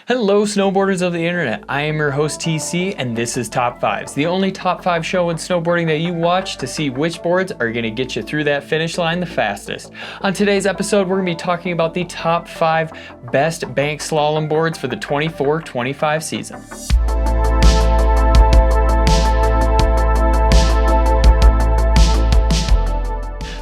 Hello snowboarders of the internet, I am your host TC and this is Top 5s, the only top 5 show in snowboarding that you watch to see which boards are going to get you through that finish line the fastest. On today's episode we're going to be talking about the top 5 best bank slalom boards for the 24-25 season.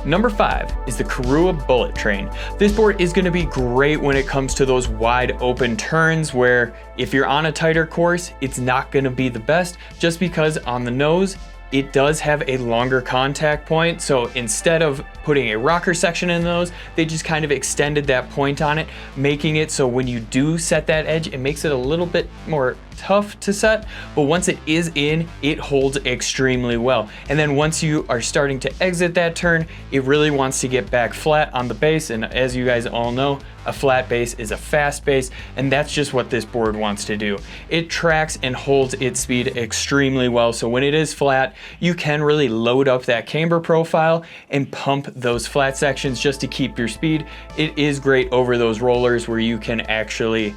Number 5 is the Korua Bullet Train. This board is going to be great when it comes to those wide open turns where if you're on a tighter course, it's not going to be the best just because on the nose, it does have a longer contact point. So instead of putting a rocker section in those, they just kind of extended that point on it, making it so when you do set that edge, it makes it a little bit more tough to set, but once it is in, it holds extremely well. And then once you are starting to exit that turn, it really wants to get back flat on the base. And as you guys all know, a flat base is a fast base, and that's just what this board wants to do. It tracks and holds its speed extremely well. So when it is flat, you can really load up that camber profile and pump those flat sections just to keep your speed. It is great over those rollers where you can actually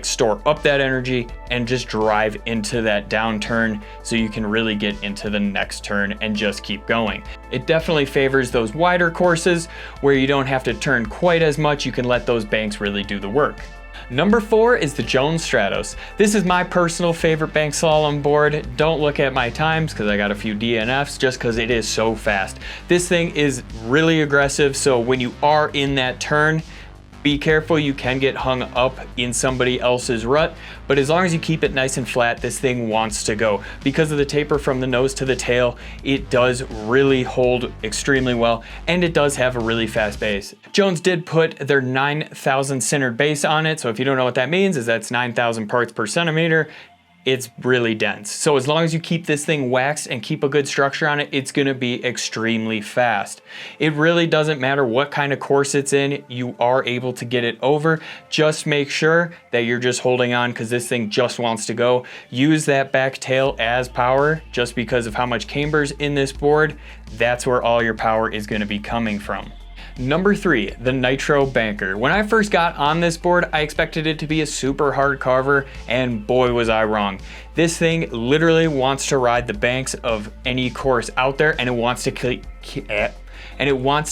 store up that energy and just drive into that down turn so you can really get into the next turn and just keep going. It definitely favors those wider courses where you don't have to turn quite as much. You can let those banks really do the work. Number 4 is the Jones Stratos. This is my personal favorite bank slalom board. Don't look at my times because I got a few DNFs just because it is so fast. This thing is really aggressive, so when you are in that turn, be careful, you can get hung up in somebody else's rut, but as long as you keep it nice and flat, this thing wants to go. Because of the taper from the nose to the tail, it does really hold extremely well, and it does have a really fast base. Jones did put their 9,000 centered base on it, so if you don't know what that means, is that's 9,000 parts per centimeter. It's really dense. So as long as you keep this thing waxed and keep a good structure on it, it's gonna be extremely fast. It really doesn't matter what kind of course it's in, you are able to get it over. Just make sure that you're just holding on because this thing just wants to go. Use that back tail as power just because of how much camber's in this board. That's where all your power is gonna be coming from. Number 3, the Nitro Banker. When I first got on this board, I expected it to be a super hard carver, and boy was I wrong. This thing literally wants to ride the banks of any course out there, and it wants to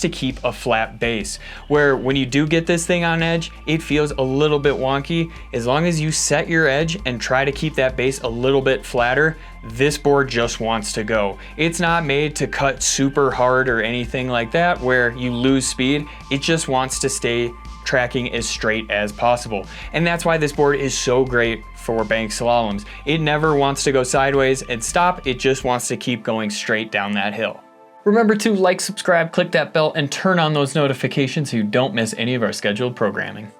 keep a flat base, where when you do get this thing on edge, it feels a little bit wonky. As long as you set your edge and try to keep that base a little bit flatter, this board just wants to go. It's not made to cut super hard or anything like that where you lose speed. It just wants to stay tracking as straight as possible. And that's why this board is so great for bank slaloms. It never wants to go sideways and stop. It just wants to keep going straight down that hill. Remember to like, subscribe, click that bell, and turn on those notifications so you don't miss any of our scheduled programming.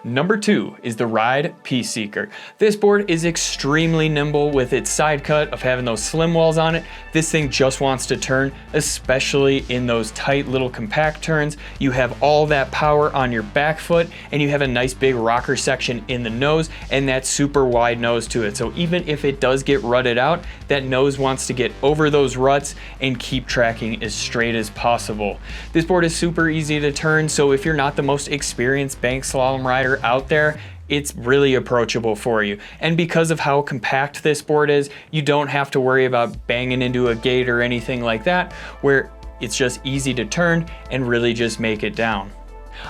Number 2 is the Ride Peace Seeker. This board is extremely nimble with its side cut of having those slim walls on it. This thing just wants to turn, especially in those tight little compact turns. You have all that power on your back foot, and you have a nice big rocker section in the nose and that super wide nose to it. So even if it does get rutted out, that nose wants to get over those ruts and keep tracking as straight as possible. This board is super easy to turn, so if you're not the most experienced bank slalom rider out there, it's really approachable for you. And because of how compact this board is, you don't have to worry about banging into a gate or anything like that, where it's just easy to turn and really just make it down.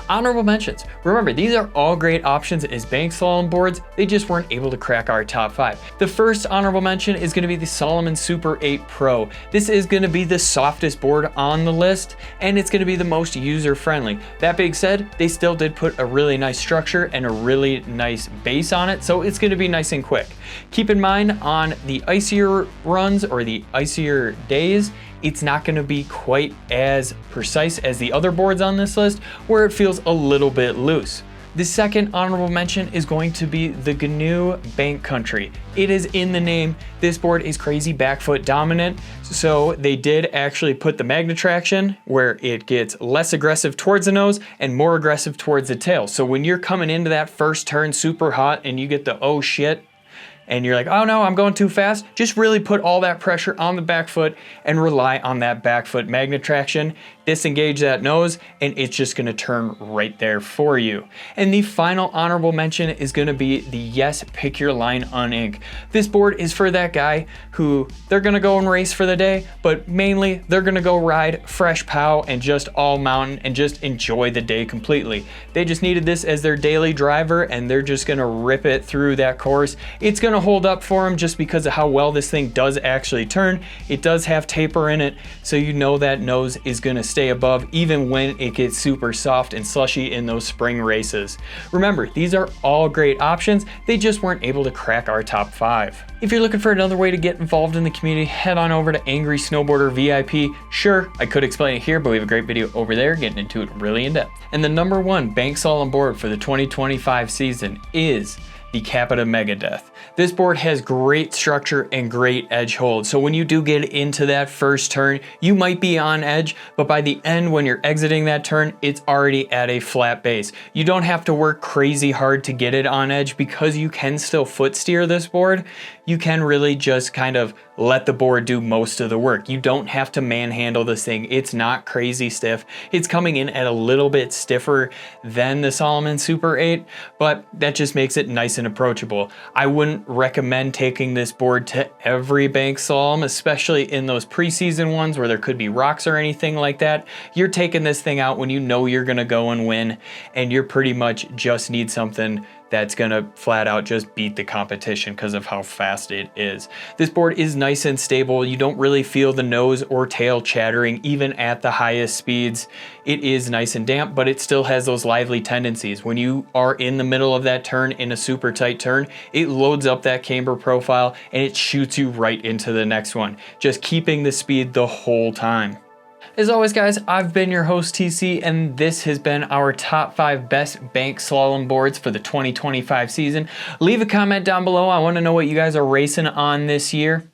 Honorable mentions. Remember, these are all great options as bank slalom boards. They just weren't able to crack our top 5. The first honorable mention is going to be the Salomon Super 8 Pro. This is going to be the softest board on the list, and it's going to be the most user-friendly. That being said, they still did put a really nice structure and a really nice base on it, so it's going to be nice and quick. Keep in mind, on the icier runs or the icier days, it's not going to be quite as precise as the other boards on this list, where it feels a little bit loose. The second honorable mention is going to be the GNU Banked Country. It is in the name. This board is crazy back foot dominant, so they did actually put the magnet traction where it gets less aggressive towards the nose and more aggressive towards the tail. So when you're coming into that first turn super hot and you get the oh shit, and you're like, oh no, I'm going too fast, just really put all that pressure on the back foot and rely on that back foot magnet traction. disengage that nose, and it's just gonna turn right there for you. And the final honorable mention is gonna be the Yes Pick Your Line Uninc. This board is for that guy who they're gonna go and race for the day, but mainly they're gonna go ride fresh POW and just all mountain and just enjoy the day completely. They just needed this as their daily driver, and they're just gonna rip it through that course. It's gonna hold up for them just because of how well this thing does actually turn. It does have taper in it, so you know that nose is gonna stay above even when it gets super soft and slushy in those spring races. Remember, these are all great options. They just weren't able to crack our top 5. If you're looking for another way to get involved in the community, head on over to Angry Snowboarder VIP. Sure, I could explain it here, but we have a great video over there getting into it really in depth. And the number 1 bank slalom board for the 2025 season is the Capita Megadeth. This board has great structure and great edge hold. So when you do get into that first turn, you might be on edge, but by the end when you're exiting that turn, it's already at a flat base. You don't have to work crazy hard to get it on edge because you can still foot steer this board. You can really just kind of let the board do most of the work. You don't have to manhandle this thing. It's not crazy stiff. It's coming in at a little bit stiffer than the Salomon Super 8, but that just makes it nice and approachable. I wouldn't recommend taking this board to every bank slalom, especially in those preseason ones where there could be rocks or anything like that. You're taking this thing out when you know you're gonna go and win, and you're pretty much just need something that's gonna flat out just beat the competition because of how fast it is. This board is nice and stable. You don't really feel the nose or tail chattering even at the highest speeds. It is nice and damp, but it still has those lively tendencies. When you are in the middle of that turn in a super tight turn, it loads up that camber profile and it shoots you right into the next one, just keeping the speed the whole time. As always, guys, I've been your host, TC, and this has been our top 5 best bank slalom boards for the 2025 season. Leave a comment down below. I want to know what you guys are racing on this year.